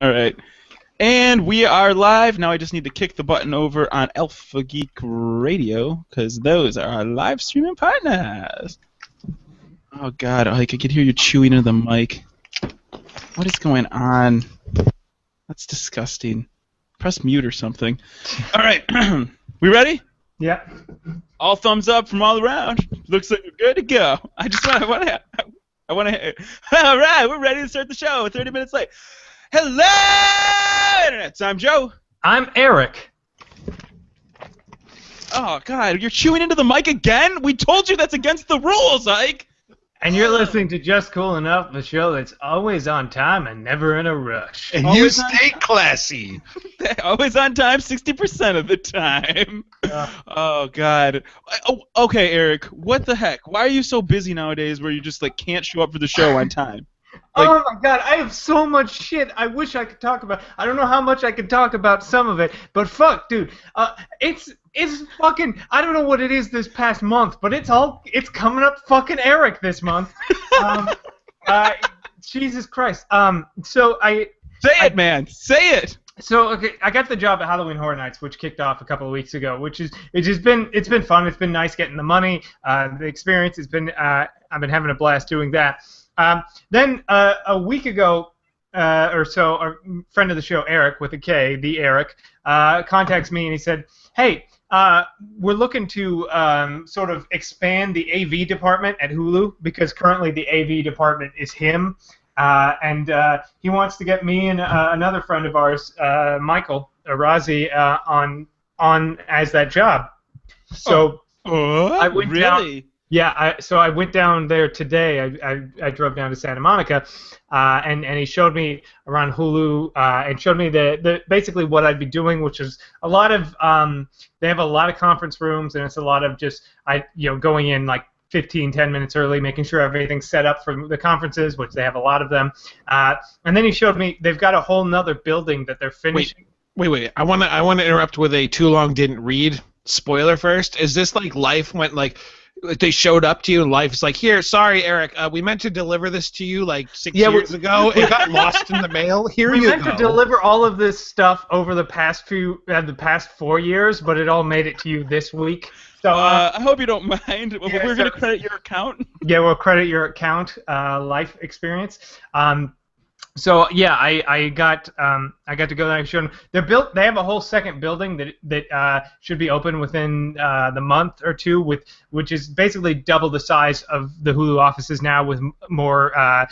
All right. And we are live. Now I just need to kick the button over on Alpha Geek Radio because those are our live streaming partners. Oh, God. Ike, I can hear you chewing into the mic. What is going on? That's disgusting. Press mute or something. All right. We ready? Yeah. All thumbs up from all around. Looks like we're good to go. I want to. All right. We're ready to start the show. 30 minutes late. Hello, Internet. I'm Joe. I'm Eric. Oh, God, you're chewing into the mic again? We told you that's against the rules, Ike. And you're listening to Just Cool Enough, the show that's always on time and never in a rush. And Always you stay classy. Always on time 60% of the time. Oh, God. Oh, okay, Eric, what the heck? Why are you so busy nowadays where you just, can't show up for the show on time? Oh my God, I have so much shit I wish I could talk about. I don't know how much I could talk about some of it, but fuck, dude. It's fucking, I don't know what it is this past month, but it's coming up fucking Eric this month. Jesus Christ. Say it, man. Say it. So okay, I got the job at Halloween Horror Nights, which kicked off a couple of weeks ago. It's been fun. It's been nice getting the money, the experience. I've been having a blast doing that. Then a week ago or so, a friend of the show, Eric, with a K, the Eric, contacts me and he said, "Hey, we're looking to sort of expand the AV department at Hulu because currently the AV department is him, and he wants to get me and another friend of ours, Michael Razi, on as that job." So I went really? down. Yeah, so I went down there today. I drove down to Santa Monica, and he showed me around Hulu and showed me the basically what I'd be doing, which is a lot of they have a lot of conference rooms, and it's a lot of just going in like 10 minutes early, making sure everything's set up for the conferences, which they have a lot of them. And then he showed me they've got a whole nother building that they're finishing. Wait. I want to interrupt with a too long didn't read spoiler first. Is this like life went like? They showed up to you and life's like, here, sorry, Eric, we meant to deliver this to you like 6 years ago. It got lost in the mail. Here you go. We meant to deliver all of this stuff over the past 4 years, but it all made it to you this week. So I hope you don't mind. We're going to credit your account. Yeah, we'll credit your account, life experience. So yeah, I got to go there and show them. They have a whole second building that should be open within the month or two, which is basically double the size of the Hulu offices now, with more,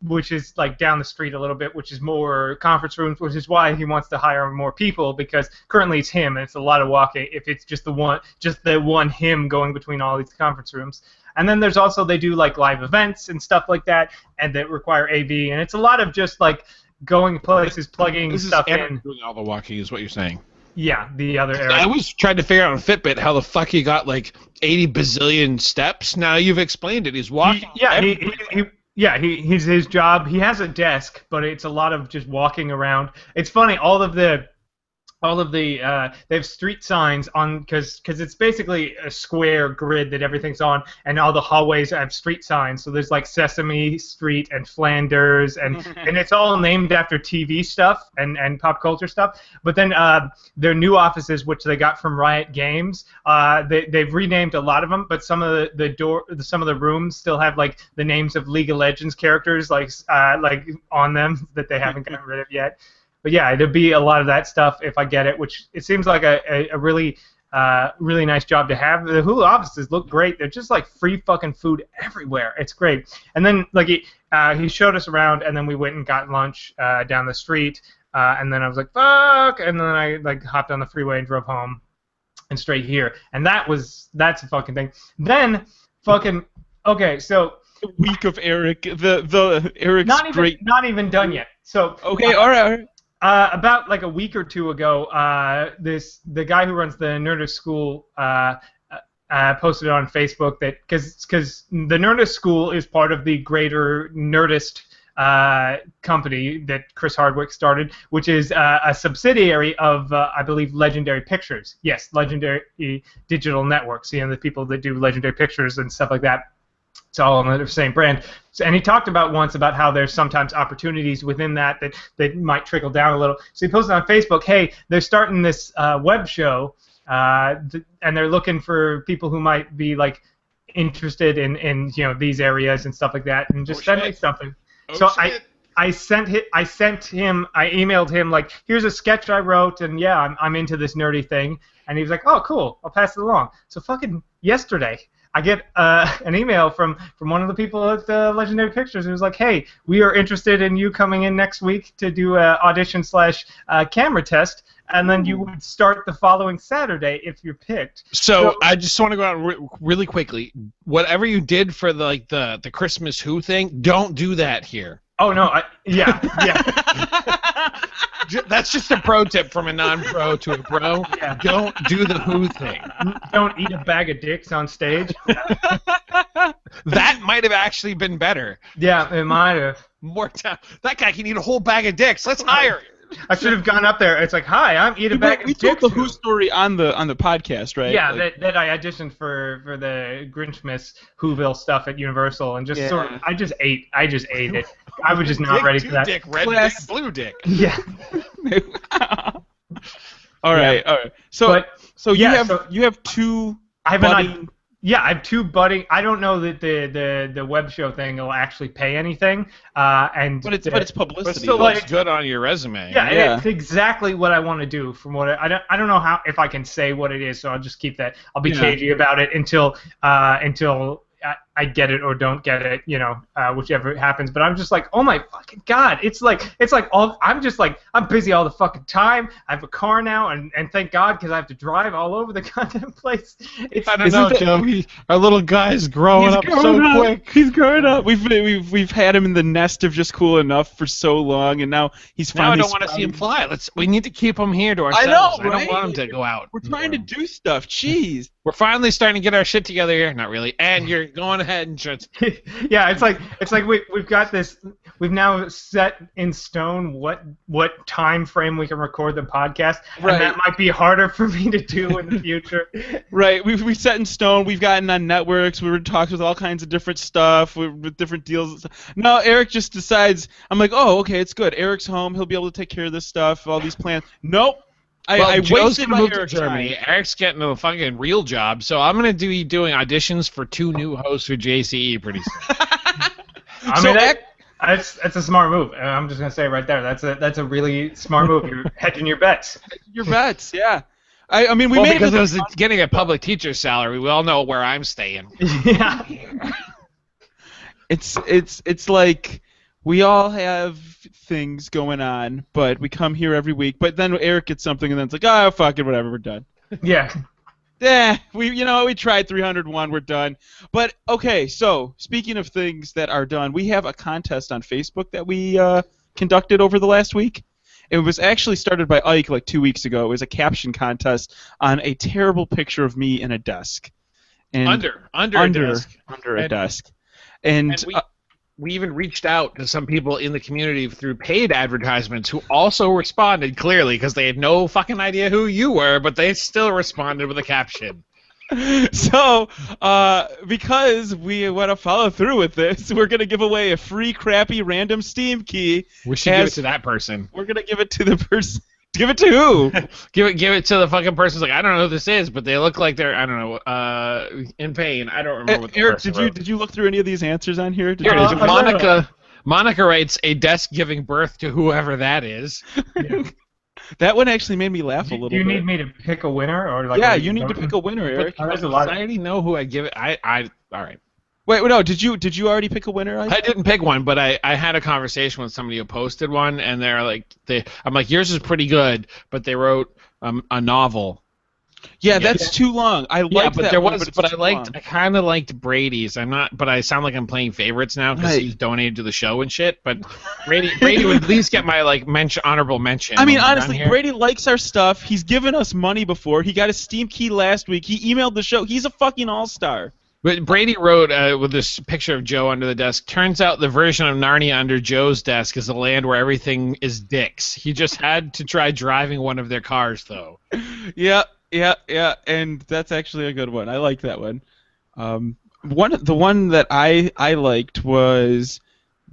which is like down the street a little bit, which is more conference rooms, which is why he wants to hire more people, because currently it's him and it's a lot of walking if it's just the one him going between all these conference rooms. And then there's also, they do like live events and stuff like that, and that require AV, and it's a lot of just like going places, plugging stuff in. Doing all the walking is what you're saying. Yeah, the other area. I was trying to figure out on Fitbit how the fuck he got like 80 bazillion steps. Now you've explained it. He's walking. He's his job. He has a desk, but it's a lot of just walking around. It's funny, they have street signs on, because it's basically a square grid that everything's on, and all the hallways have street signs. So there's like Sesame Street and Flanders, and it's all named after TV stuff and pop culture stuff. But then their new offices, which they got from Riot Games, they've renamed a lot of them, but some of the rooms still have like the names of League of Legends characters like on them that they haven't gotten rid of yet. But yeah, it'd be a lot of that stuff if I get it, which it seems like a really nice job to have. The Hulu offices look great. They're just like free fucking food everywhere. It's great. And then like he showed us around, and then we went and got lunch down the street, and then I was like, fuck, and then I like hopped on the freeway and drove home and straight here. And that's a fucking thing. Then fucking okay, so The week of Eric, the Eric's not even done yet. So okay, all right. About like a week or two ago, the guy who runs the Nerdist School posted on Facebook that because the Nerdist School is part of the greater Nerdist company that Chris Hardwick started, which is a subsidiary of I believe Legendary Pictures. Yes, Legendary Digital Networks. The people that do Legendary Pictures and stuff like that. it's all on the same brand. So, and he talked about once about how there's sometimes opportunities within that might trickle down a little. So he posted on Facebook, hey, they're starting this web show, and they're looking for people who might be like interested in these areas and stuff like that, and just send me something. So I emailed him like, here's a sketch I wrote, and yeah, I'm into this nerdy thing. And he was like, oh, cool, I'll pass it along. So fucking yesterday, I get an email from one of the people at Legendary Pictures who was like, hey, we are interested in you coming in next week to do an audition / camera test, and then you would start the following Saturday if you're picked. So I just want to go out really quickly. Whatever you did for the Christmas Who thing, don't do that here. Oh no, yeah. That's just a pro tip from a non-pro to a pro. Yeah. Don't do the Who thing. Don't eat a bag of dicks on stage. That might have actually been better. Yeah, it might have. More time. That guy can eat a whole bag of dicks. Let's hire him. I should have gone up there. It's like, hi, I'm Eat a Bag of Dicks. We told the Who story on the podcast, right? Yeah, that I auditioned for the Grinchmas Whoville stuff at Universal, and just sort of, I just ate it. I was just not ready for that. Dick, red dick, blue dick. Yeah. All right. So you have two. I have two budding. I don't know that the web show thing will actually pay anything. But it's publicity. But it still looks good on your resume. Yeah, it's exactly what I want to do. From what I don't know if I can say what it is, so I'll just keep that. I'll be cagey about it until I get it or don't get it, whichever happens. But I'm just like, oh my fucking god! It's like I'm just like, I'm busy all the fucking time. I have a car now, and thank God, because I have to drive all over the goddamn place. I don't know, Joe. Our little guy's growing up so quick. He's growing up. We've had him in the nest of just cool enough for so long, and now he's finally. Now I don't want to see him fly. We need to keep him here to ourselves. I know, right? I don't want him to go out. We're trying to do stuff. Jeez. We're finally starting to get our shit together here. Not really. And you're going ahead and just. Yeah, it's like we've got this. We've now set in stone what time frame we can record the podcast, right. And that might be harder for me to do in the future. Right, we set in stone. We've gotten on networks. We were in talks with all kinds of different stuff with different deals. No, Eric just decides. I'm like, oh, okay, it's good. Eric's home. He'll be able to take care of this stuff. All these plans. Nope. I Joe's wasted gonna move to Eric's Germany. time. Eric's getting a fucking real job, so I'm gonna be doing auditions for 2 new hosts for JCE pretty soon. That's a smart move. I'm just gonna say right there. That's a really smart move. You're hedging your bets. Your bets, yeah. I mean, we made because it. I was getting a public teacher salary. We all know where I'm staying. Yeah. It's like we all have things going on, but we come here every week. But then Eric gets something, and then it's like, oh, fuck it, whatever, we're done. Yeah. Yeah, we tried 301, we're done. But okay, so speaking of things that are done, we have a contest on Facebook that we conducted over the last week. It was actually started by Ike like 2 weeks ago. It was a caption contest on a terrible picture of me in a desk. And under a desk. And we even reached out to some people in the community through paid advertisements who also responded clearly because they had no fucking idea who you were, but they still responded with a caption. So, because we want to follow through with this, we're going to give away a free crappy random Steam key. We should give it to that person. We're going to give it to the person. Give it to who? give it to the fucking person's like, I don't know who this is, but they look like they're, I don't know, in pain. I don't remember what the Eric, person wrote. did you look through any of these answers on here? Monica writes, a desk giving birth to whoever that is. Yeah. That one actually made me laugh a little bit. Do you need me to pick a winner? Or like? Yeah, you need to pick a winner, Eric. I already know who I give it. All right. Wait, no, did you already pick a winner? I didn't pick one, but I had a conversation with somebody who posted one, and they're like, I'm like, yours is pretty good, but they wrote a novel. Yeah, that's too long. I kind of liked Brady's. But I sound like I'm playing favorites now because he's donated to the show and shit. But Brady would at least get my honorable mention. I mean, honestly, Brady likes our stuff. He's given us money before. He got a Steam key last week. He emailed the show. He's a fucking all-star. But Brady wrote with this picture of Joe under the desk, turns out the version of Narnia under Joe's desk is a land where everything is dicks. He just had to try driving one of their cars, though. Yeah, and that's actually a good one. I like that one. The one that I liked was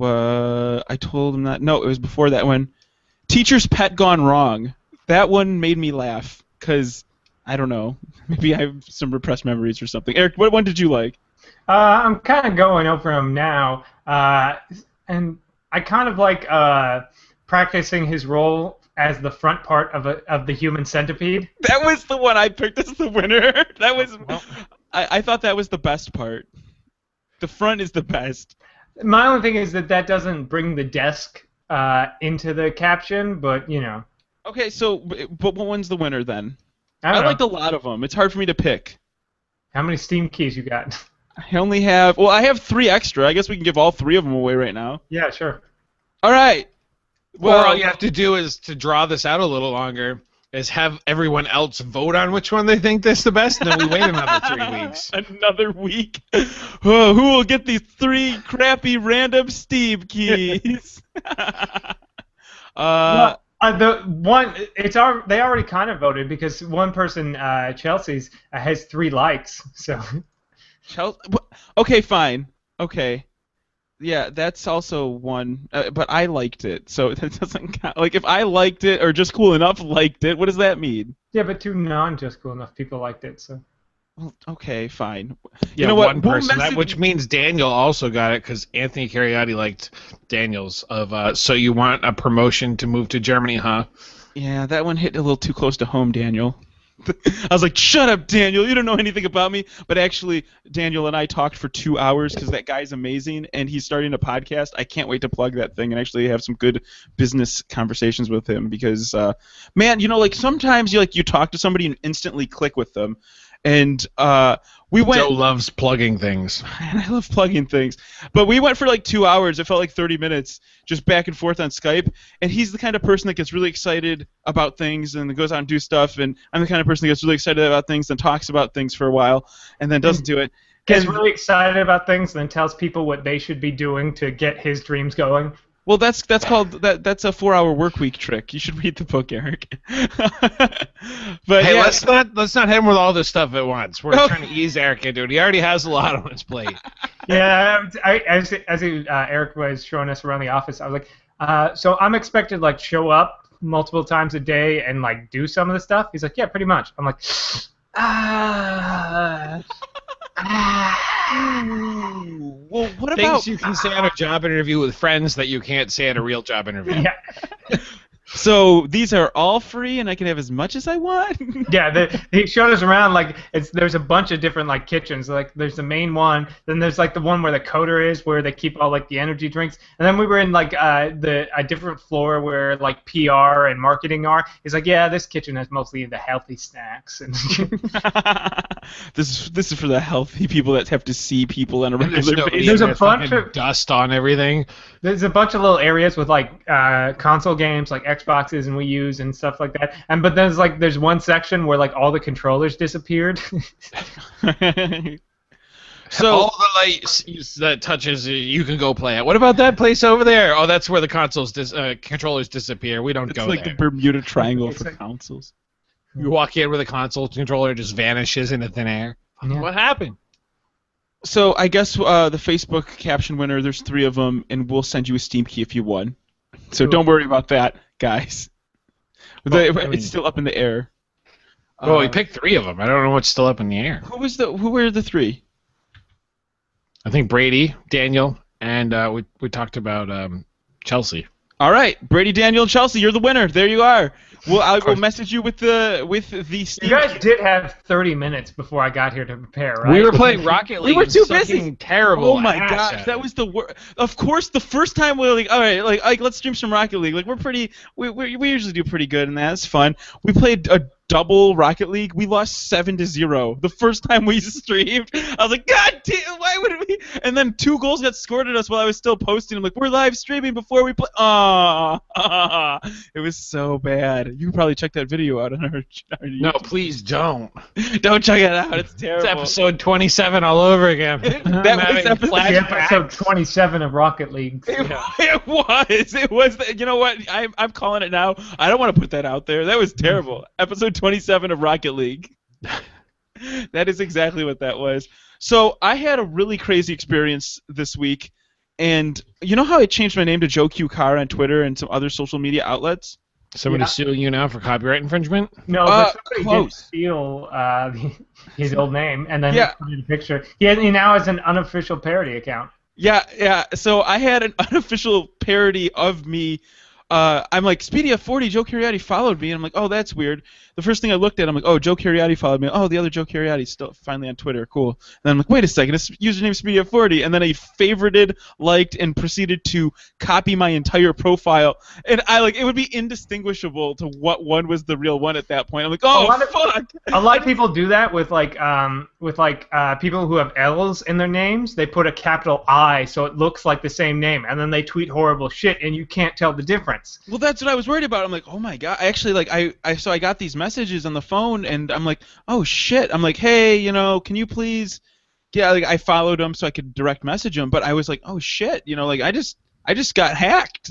I told him that. No, it was before that one. Teacher's Pet Gone Wrong. That one made me laugh because I don't know. Maybe I have some repressed memories or something. Eric, what one did you like? I'm kind of going over them now, and I kind of like practicing his role as the front part of the human centipede. That was the one I picked as the winner. That was. Well, I thought that was the best part. The front is the best. my only thing is that doesn't bring the desk into the caption, but you know. Okay, so but what one's the winner then? I I don't know. liked a lot of them. It's hard for me to pick. How many Steam keys you got? I only have. Well, I have 3 extra. I guess we can give all 3 of them away right now. Yeah, sure. All right. Well, all you have to do is to draw this out a little longer. Is have everyone else vote on which one they think is the best, and then we wait another 3 weeks. Another week. Oh, who will get these 3 crappy random Steam keys? Well, the one they already kind of voted because one person, Chelsea's, has 3 likes. So. Okay, fine. Okay. Yeah, that's also one, but I liked it, so that doesn't count. Like, if I liked it or just cool enough liked it, what does that mean? Yeah, but 2 non-just cool enough people liked it. So. Well, okay, fine. Yeah, you know what? one person. Which means Daniel also got it because Anthony Cariotti liked Daniel's of So You Want a Promotion to Move to Germany, huh? Yeah, that one hit a little too close to home, Daniel. I was like, shut up, Daniel. You don't know anything about me. But actually, Daniel and I talked for 2 hours because that guy's amazing, and he's starting a podcast. I can't wait to plug that thing and actually have some good business conversations with him because, man, you know, like sometimes you talk to somebody and instantly click with them. And we went. Joe loves plugging things. Man, I love plugging things. But we went for like 2 hours. It felt like 30 minutes just back and forth on Skype. And he's the kind of person that gets really excited about things and goes out and do stuff. And I'm the kind of person that gets really excited about things and talks about things for a while and then doesn't do it. Gets really excited about things and then tells people what they should be doing to get his dreams going. Well, that's called that's a 4-hour work week trick. You should read the book, Eric. But Hey, yeah. let's not hit him with all this stuff at once. We're trying to ease Eric into it. He already has a lot on his plate. Yeah, as Eric was showing us around the office, I was like, so I'm expected to like show up multiple times a day and like do some of the stuff. He's like, yeah, pretty much. I'm like, Well, what about Things you can say on a job interview with friends that you can't say at a real job interview. yeah. So these are all free, and I can have as much as I want. Yeah, he showed us around like there's a bunch of different like kitchens. Like there's the main one, then there's like the one where the coder is, where they keep all like the energy drinks, and then we were in like a different floor where like PR and marketing are. He's like, yeah, this kitchen has mostly the healthy snacks. And This is for the healthy people that have to see people on a regular basis. There's a bunch of dust on everything. There's a bunch of little areas with like console games, like Xboxes and Wii U's and stuff like that. But there's one section where like all the controllers disappeared. So all the lights that touches you can go play it. What about that place over there? Oh, that's where the controllers disappear. We don't it's go like there. the Bermuda Triangle It's for like- consoles. You walk in with a console controller just vanishes into thin air. Yeah. What happened? So I guess the Facebook caption winner, there's 3 of them, and we'll send you a Steam key if you won. So Cool. don't worry about that, guys. Well, I mean- It's still up in the air. Well, we picked 3 of them. I don't know what's still up in the air. Who were the 3? I think Brady, Daniel, and we talked about Chelsea. All right, Brady, Daniel, and Chelsea, you're the winner. There you are. Well, I will message you with the Steam. You guys did have 30 minutes before I got here to prepare, right? We were playing Rocket League. We were and too sucking busy. Terrible. Oh my ass gosh, at that it. was the worst. Of course, the first time we were like, all right, like let's stream some Rocket League. Like we usually do pretty good, and that's fun. We played a double Rocket League. We lost 7-0 the first time we streamed. I was like, God damn, why would we? And then 2 goals got scored at us while I was still posting. I'm like, we're live streaming before we play. It was so bad. You can probably check that video out on our No, please don't. Don't check it out. It's terrible. It's episode 27 all over again. That was Episode 27 of Rocket League. It was. You know what? I'm calling it now. I don't want to put that out there. That was terrible. Episode 27 of Rocket League. That is exactly what that was. So I had a really crazy experience this week, and you know how I changed my name to Joe Q Car on Twitter and some other social media outlets? Somebody's suing you now for copyright infringement? No, but somebody did Close. steal his old name and then Yeah. put in a picture. He now has an unofficial parody account. Yeah. So I had an unofficial parody of me. I'm like, Speedia40, Joe Cariotti followed me, and I'm like, oh, that's weird. The first thing I looked at, I'm like, oh, Joe Cariotti followed me. Oh, the other Joe Cariotti still finally on Twitter. Cool. And then I'm like, wait a second, it's username Speedia40, and then I favorited, liked, and proceeded to copy my entire profile, and it would be indistinguishable to what one was the real one at that point. I'm like, oh, fuck. A lot of people do that with people who have L's in their names. They put a capital I so it looks like the same name, and then they tweet horrible shit, and you can't tell the difference. Well, that's what I was worried about. I'm like, oh my god. I actually so I got these messages on the phone, and I'm like, oh shit. I'm like, hey, can you please? Yeah, I followed him so I could direct message him, but I was like, oh shit, I just got hacked,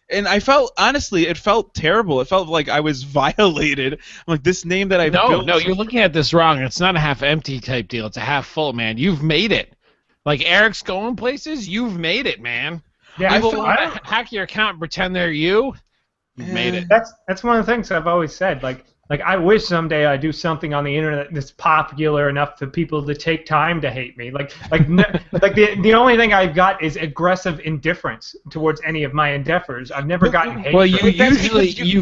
and I felt, honestly, it felt terrible. It felt like I was violated. I'm like, this name that I built. No, you're looking at this wrong. It's not a half-empty type deal. It's a half-full, man. You've made it. Like Eric's going places. You've made it, man. Yeah, People want to hack your account and pretend they're you. You've made it. That's one of the things I've always said. Like I wish someday I do something on the internet that's popular enough for people to take time to hate me. The only thing I've got is aggressive indifference towards any of my endeavors. I've never gotten hate. Well, you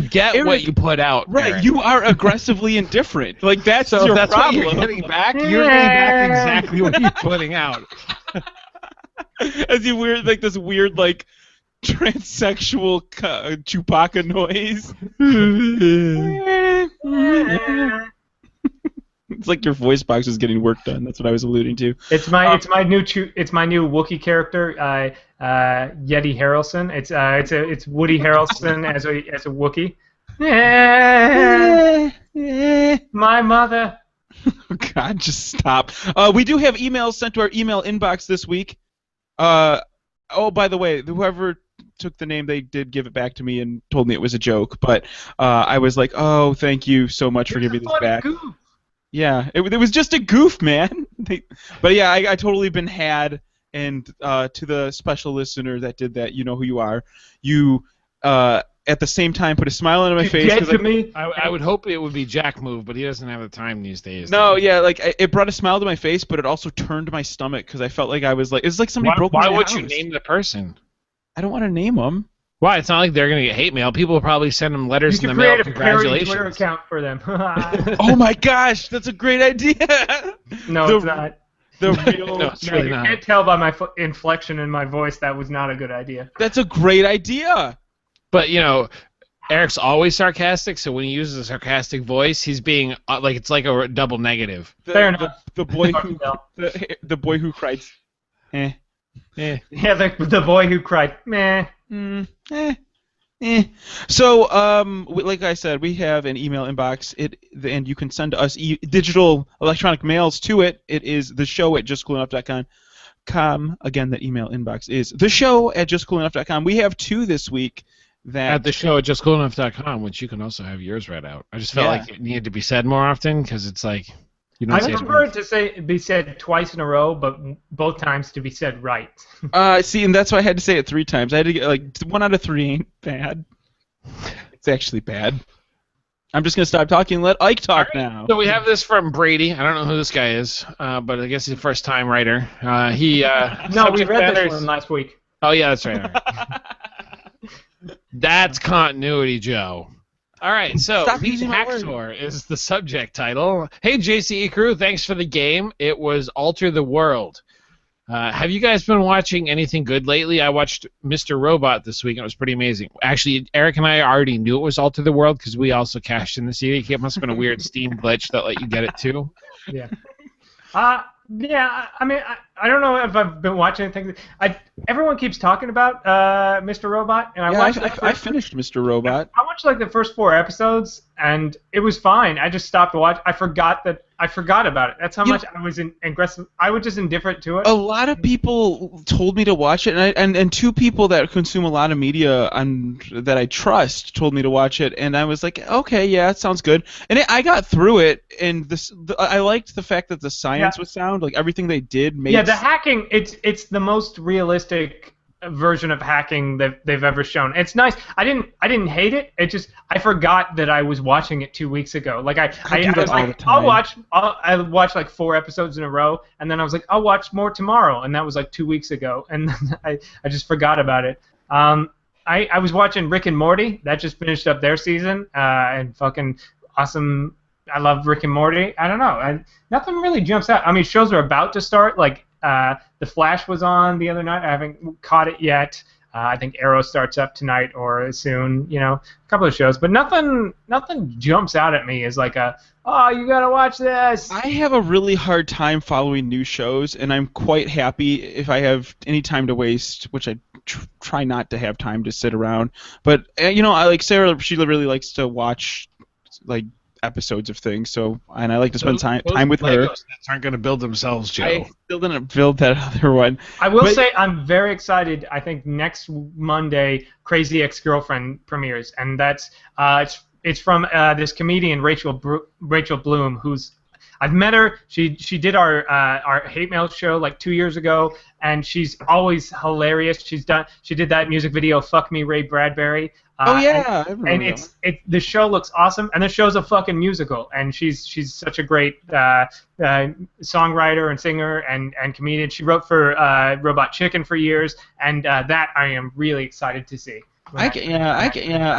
get Eric, what you put out. Right, Eric. You are aggressively indifferent. Like that's your that's problem. What you're getting back. You're getting back exactly what you're putting out. As you this weird transsexual Chewbacca noise. It's like your voice box was getting work done. That's what I was alluding to. It's my new Wookiee character, Yeti Harrelson. It's Woody Harrelson as a Wookiee. My mother. Oh God, just stop. We do have emails sent to our email inbox this week. Oh, by the way, whoever took the name, they did give it back to me and told me it was a joke. But I was like, oh, thank you so much for giving this back. Goof. Yeah, it was just a goof, man. But yeah, I totally been had. And to the special listener that did that, you know who you are. You at the same time put a smile on my face. Get to me. I would hope it would be Jack move, but he doesn't have the time these days. No, yeah, it brought a smile to my face, but it also turned my stomach because I felt like I was it's like somebody broke my house. Why would you name the person? I don't want to name them. Why? It's not like they're gonna get hate mail. People will probably send them letters in the mail. Congratulations. You should create a Twitter account for them. Oh my gosh, that's a great idea. No, it's not. The real. No, it's really not. You can't tell by my inflection in my voice that was not a good idea. That's a great idea. But Eric's always sarcastic, so when he uses a sarcastic voice, he's being it's like a double negative. Fair enough. The boy who the boy who cried. Eh. Yeah, the boy who cried. Meh. So, like I said, we have an email inbox. And you can send us digital electronic mails to it. It is theshow@justcoolenough.com. Again, that email inbox is theshow@justcoolenough.com. We have two this week. At the show at justcoolenough.com, which you can also have yours read out. I just felt like it needed to be said more often because it's like I prefer it to be said twice in a row, but both times to be said right. See, and that's why I had to say it 3 times. I had to get 1 out of 3 ain't bad. It's actually bad. I'm just gonna stop talking and let Ike talk now. So we have this from Brady. I don't know who this guy is, but I guess he's a first-time writer. No, we read this one last week. Oh yeah, that's right. That's continuity, Joe. All right, so the Hacktor is the subject title. Hey, JCE crew, thanks for the game. It was Alter the World. Have you guys been watching anything good lately? I watched Mr. Robot this week, and it was pretty amazing. Actually, Eric and I already knew it was Alter the World because we also cashed in the CD. It must have been a weird Steam glitch that let you get it too. Yeah. Yeah, I mean, I don't know if I've been watching anything. Everyone keeps talking about Mr. Robot, and I finished Mr. Robot. I watched watched like the first 4 episodes, and it was fine. I just stopped watching. I forgot about it. That's how much I was aggressive. I was just indifferent to it. A lot of people told me to watch it, and 2 people that consume a lot of media that I trust told me to watch it, and I was like, okay, yeah, it sounds good. And I got through it, and I liked the fact that the science was sound, like everything they did made. Yeah, the hacking. It's the most realistic version of hacking that they've ever shown. It's nice. I didn't hate it. It just I forgot that I was watching it 2 weeks ago. Like I was like, I'll watch like 4 episodes in a row, and then I was like, I'll watch more tomorrow, and that was like 2 weeks ago, and then I just forgot about it. I was watching Rick and Morty. That just finished up their season, and fucking awesome. I love Rick and Morty. I don't know. Nothing really jumps out. I mean, shows are about to start. Like The Flash was on the other night. I haven't caught it yet. I think Arrow starts up tonight or soon. You know, a couple of shows, but nothing jumps out at me as like oh, you gotta watch this. I have a really hard time following new shows, and I'm quite happy if I have any time to waste, which I try not to have time to sit around. But you know, I like Sarah. She really likes to watch like episodes of things, and I like to spend time with her. Lego sets aren't going to build themselves, Joe. I still didn't build that other one. I will say I'm very excited. I think next Monday, Crazy Ex-Girlfriend premieres, and that's it's from this comedian Rachel Bloom, who's I've met her. She did our hate mail show like 2 years ago, and she's always hilarious. She did that music video "Fuck Me Ray Bradbury." Oh yeah, and the show looks awesome, and the show's a fucking musical, and she's such a great songwriter and singer and comedian. She wrote for Robot Chicken for years, and that I am really excited to see. I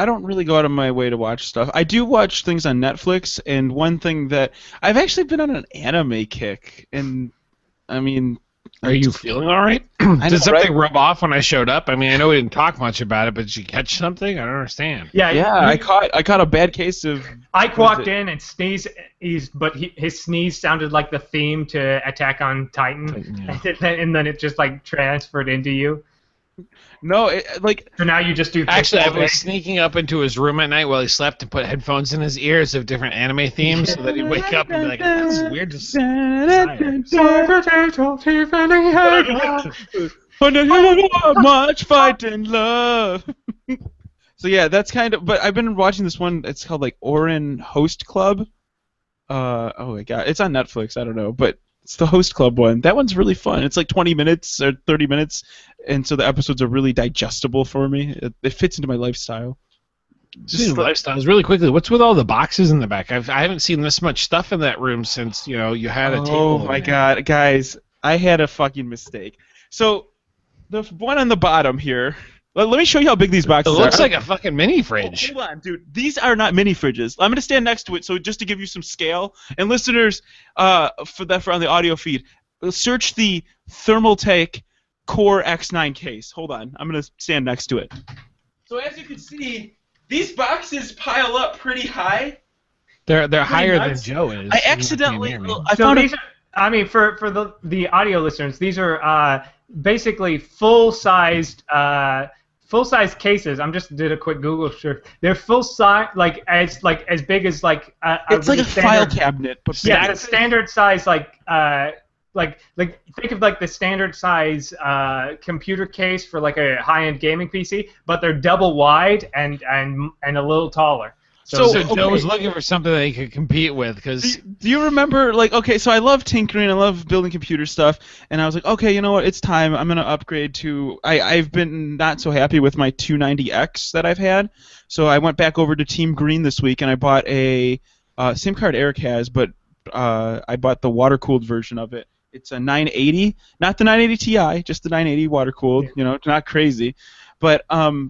don't really go out of my way to watch stuff. I do watch things on Netflix, and one thing that I've actually been on an anime kick, and I mean, are you feeling all right? Did something rub off when I showed up? I mean, I know we didn't talk much about it, but did you catch something? I don't understand. Yeah. I caught a bad case of. Ike walked in and sneezed, but his sneeze sounded like the theme to Attack on Titan, and then it just like transferred into you. No, so now you just do. Actually, I was sneaking up into his room at night while he slept and put headphones in his ears of different anime themes so that he'd wake up and be like, "That's weird." Much fight and love. So yeah, that's kind of. But I've been watching this one. It's called like Orin Host Club. Oh my god, it's on Netflix. I don't know, but. It's the Host Club one. That one's really fun. It's like 20 minutes or 30 minutes, and so the episodes are really digestible for me. It fits into my lifestyle. Lifestyles really quickly. What's with all the boxes in the back? I haven't seen this much stuff in that room since you had a table. Oh my god, guys! I had a fucking mistake. So the one on the bottom here. Let me show you how big these boxes are. It looks like a fucking mini fridge. Hold on, dude. These are not mini fridges. I'm going to stand next to it, so just to give you some scale. And listeners, for on the audio feed, search the Thermaltake Core X9 case. Hold on. I'm going to stand next to it. So as you can see, these boxes pile up pretty high. They're higher than Joe is. I accidentally... I mean, for the audio listeners, these are... basically full-sized cases. I just did a quick Google search. They're full size, as big as it's like a file cabinet, but yeah, it's a standard size like think of like the standard size computer case for like a high-end gaming PC, but they're double wide and a little taller. So Joe was looking for something that he could compete with, because... Do you remember, so I love tinkering, I love building computer stuff, and I was like, okay, you know what, it's time, I'm going to upgrade to... I've been not so happy with my 290X that I've had, so I went back over to Team Green this week, and I bought a... same card Eric has, but I bought the water-cooled version of it. It's a 980, not the 980 Ti, just the 980 water-cooled, not crazy. But,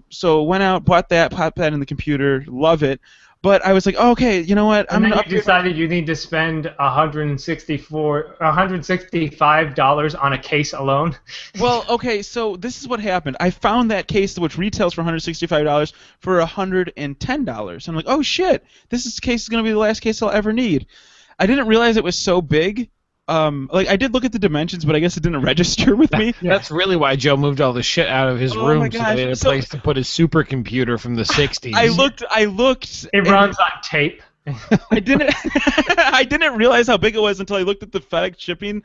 so went out, bought that, popped that in the computer, love it. But I was like, oh, okay, you know what? And then you decided you need to spend $165 on a case alone. Well, okay, so this is what happened. I found that case which retails for $165 for $110. I'm like, oh shit, this case is going to be the last case I'll ever need. I didn't realize it was so big. like I did look at the dimensions, but I guess it didn't register with me. That's really why Joe moved all the shit out of his Oh my room so gosh. that he had a So- place to put his supercomputer from the 60s. I looked. It and runs on tape. I didn't. I didn't realize how big it was until I looked at the FedEx shipping,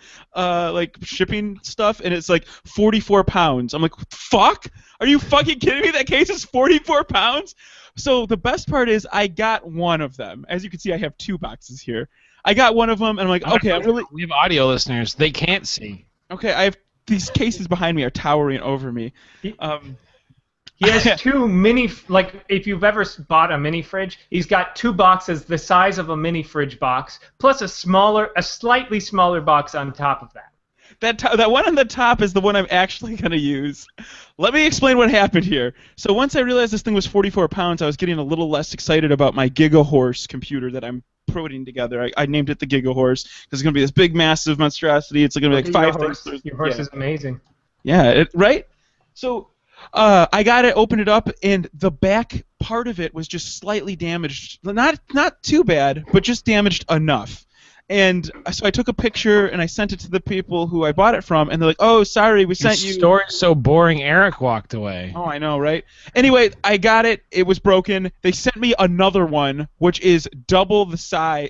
shipping stuff, and it's like 44 pounds. I'm like, fuck? Are you fucking kidding me? That case is 44 pounds. So the best part is I got one of them. As you can see, I have 2 boxes here. I got one of them, and I'm like, okay, We have audio listeners. They can't see. Okay, I have these cases behind me are towering over me. He has 2 mini, like if you've ever bought a mini fridge, he's got 2 boxes the size of a mini fridge box, plus a slightly smaller box on top of that. That one on the top is the one I'm actually going to use. Let me explain what happened here. So once I realized this thing was 44 pounds, I was getting a little less excited about my GigaHorse computer that I'm putting together. I named it the GigaHorse because it's going to be this big, massive monstrosity. It's going to be like 5 things. Your horse is amazing. Yeah, right? So I got it, opened it up, and the back part of it was just slightly damaged. Not too bad, but just damaged enough. And so I took a picture and I sent it to the people who I bought it from, and they're like, "Oh, sorry, we sent you." Your story's so boring. Eric walked away. Oh, I know, right? Anyway, I got it. It was broken. They sent me another one, which is double the size.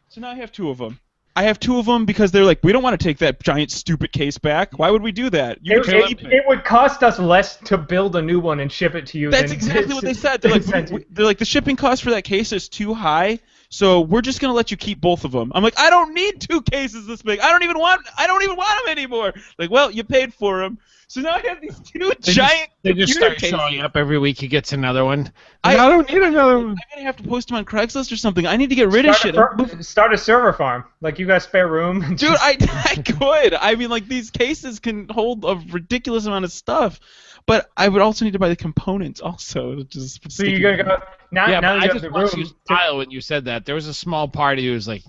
So now I have 2 of them. I have 2 of them because they're like, we don't want to take that giant stupid case back. Why would we do that? It would cost us less to build a new one and ship it to you. That's exactly what they said. They're like, the shipping cost for that case is too high, so we're just gonna let you keep both of them. I'm like, I don't need 2 cases this big. I don't even want them anymore. Like, well, you paid for them. So now I have these 2 giant. They just start cases. showing up every week. He gets another one. I don't need another one. I'm gonna have to post them on Craigslist or something. I need to get rid of shit. Start a server farm. Like, you got spare room. Dude, I could. I mean, like, these cases can hold a ridiculous amount of stuff, but I would also need to buy the components also. So you're gonna go now. Yeah, now but you I have just the watched room. you smile when you said that. There was a small party who was like,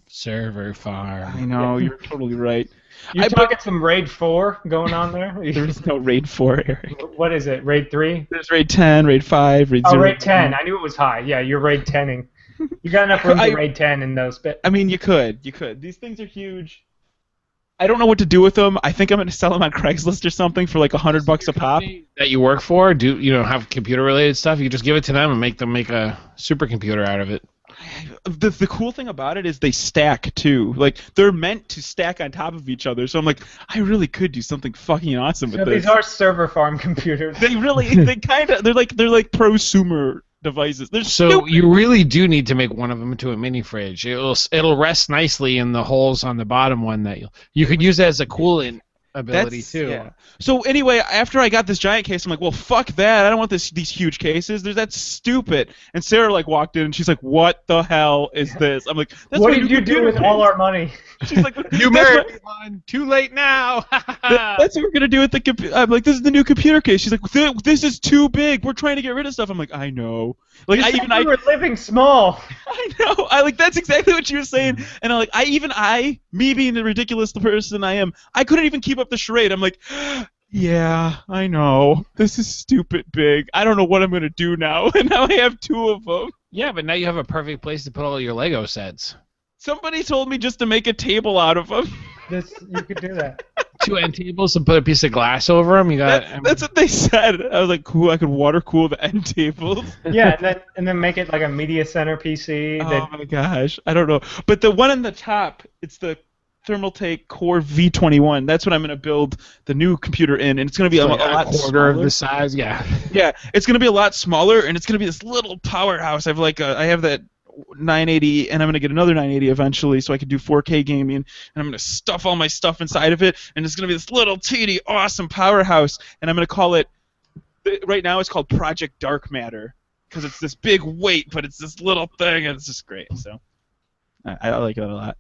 server farm. I know, you're totally right. You're talking some RAID 4 going on there? There's no RAID 4, Eric. What is it? RAID 3? There's RAID 10, RAID 5, RAID 0. Oh, RAID 10. I knew it was high. Yeah, you're RAID 10ing. You got enough room to RAID 10 in those bits. I mean, you could. These things are huge. I don't know what to do with them. I think I'm going to sell them on Craigslist or something for like $100 a pop. That you work for, have computer-related stuff? You just give it to them and make them make a supercomputer out of it. The cool thing about it is they stack too. Like, they're meant to stack on top of each other. So I'm like, I really could do something fucking awesome with this. These are server farm computers. They're like prosumer devices. They're So stupid. you really do need to make one of them into a mini fridge. It'll rest nicely in the holes on the bottom one that you could use as a coolant ability too. Yeah. So anyway, after I got this giant case, I'm like, well, fuck that. I don't want these huge cases. That's stupid. And Sarah walked in and she's like, what the hell is this? I'm like, that's what did you do with all our money? She's like, you married me, man. Too late now. That's what we're gonna do with the computer. I'm like, this is the new computer case. She's like, this is too big. We're trying to get rid of stuff. I'm like, I know. Like, we were living small. I know. That's exactly what she was saying. And me being the ridiculous person I am, I couldn't even keep up the charade. I'm like, yeah, I know. This is stupid big. I don't know what I'm gonna do now. And now I have 2 of them. Yeah, but now you have a perfect place to put all your Lego sets. Somebody told me just to make a table out of them. You could do that. 2 end tables and put a piece of glass over them. That's what they said. I was like, cool. I could water cool the end tables. Yeah, and then make it like a media center PC. Oh my gosh, I don't know. But the one on the top, it's the Thermaltake Core V21. That's what I'm going to build the new computer in, and it's going to be a lot quarter smaller. of the size. Yeah. Yeah, it's going to be a lot smaller, and it's going to be this little powerhouse. I have that 980, and I'm going to get another 980 eventually so I can do 4K gaming, and I'm going to stuff all my stuff inside of it, and it's going to be this little teeny awesome powerhouse, and I'm going to call it, right now it's called Project Dark Matter, because it's this big weight, but it's this little thing, and it's just great. So I like it a lot.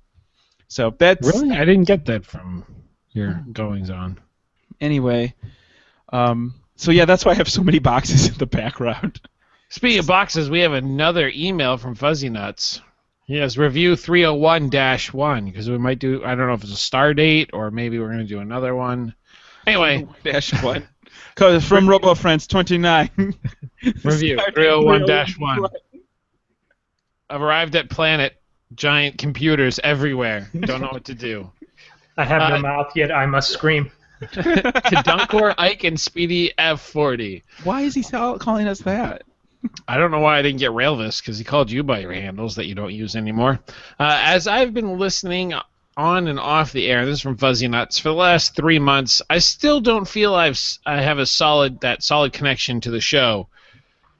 So that's... Really? I didn't get that from your goings-on. Anyway, so yeah, that's why I have so many boxes in the background. Speaking of boxes, we have another email from Fuzzy Nuts. He has review 301-1 because we might do, I don't know if it's a star date or maybe we're going to do another one. Anyway. -1. From RoboFriends 29. Review 301-1. I've arrived at planet giant computers everywhere. Don't know what to do. I have no mouth, yet I must scream. To Dunkor, Ike, and Speedy F40. Why is he calling us that? I don't know why I didn't get Railvis, because he called you by your handles that you don't use anymore. As I've been listening on and off the air, this is from Fuzzy Nuts, for the last 3 months, I still don't feel I have that solid connection to the show.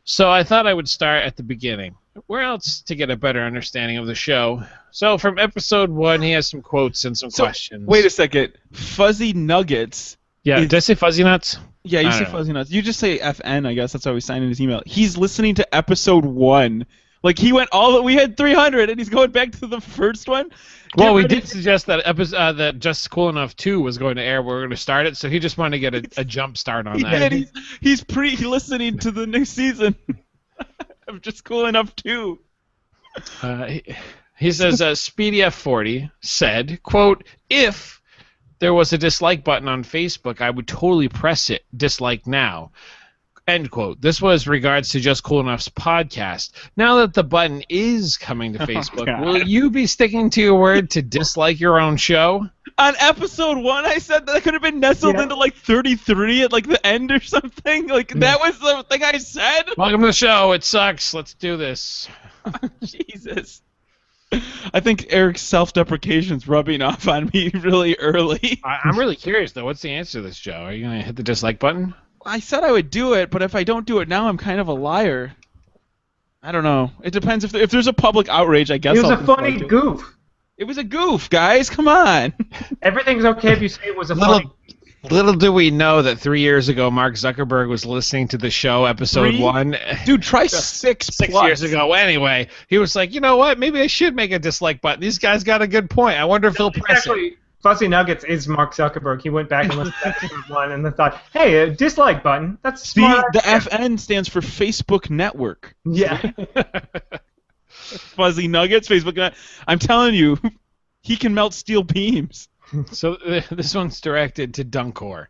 So I thought I would start at the beginning. Where else to get a better understanding of the show? So from episode 1, he has some quotes and some questions. Wait a second. Fuzzy Nuggets. Yeah, did I say Fuzzy Nuts? Yeah, you say Fuzzy Nuts. You just say FN, I guess. That's why we signed in his email. He's listening to episode 1. Like, he went we had 300, and he's going back to the first one? Well, we did suggest that that Just Cool Enough 2 was going to air. We were going to start it, so he just wanted to get a jump start on that. Yeah, he's pre-listening to the new season of Just Cool Enough 2. He says, Speedy F40 said, quote, if there was a dislike button on Facebook, I would totally press it, dislike now. End quote. This was regards to Just Cool Enough's podcast. Now that the button is coming to Facebook, will you be sticking to your word to dislike your own show? On episode 1, I said that I could have been nestled into like 33 at like the end or something. Like that was the thing I said. Welcome to the show. It sucks. Let's do this. Jesus. I think Eric's self-deprecation's rubbing off on me really early. I'm really curious though. What's the answer to this, Joe? Are you gonna hit the dislike button? I said I would do it, but if I don't do it now, I'm kind of a liar. I don't know. It depends if there's a public outrage. I guess it was a funny goof. It was a goof, guys. Come on. Everything's okay if you say it was a funny. Little do we know that 3 years ago, Mark Zuckerberg was listening to the show, episode 1. Dude, try 6 years ago. Anyway, he was like, you know what? Maybe I should make a dislike button. These guys got a good point. I wonder if he'll press it. Fuzzy Nuggets is Mark Zuckerberg. He went back and listened to episode 1 and then thought, hey, a dislike button. That's smart. The FN stands for Facebook Network. Yeah. Fuzzy Nuggets, Facebook Network. I'm telling you, he can melt steel beams. So this one's directed to Dunkor.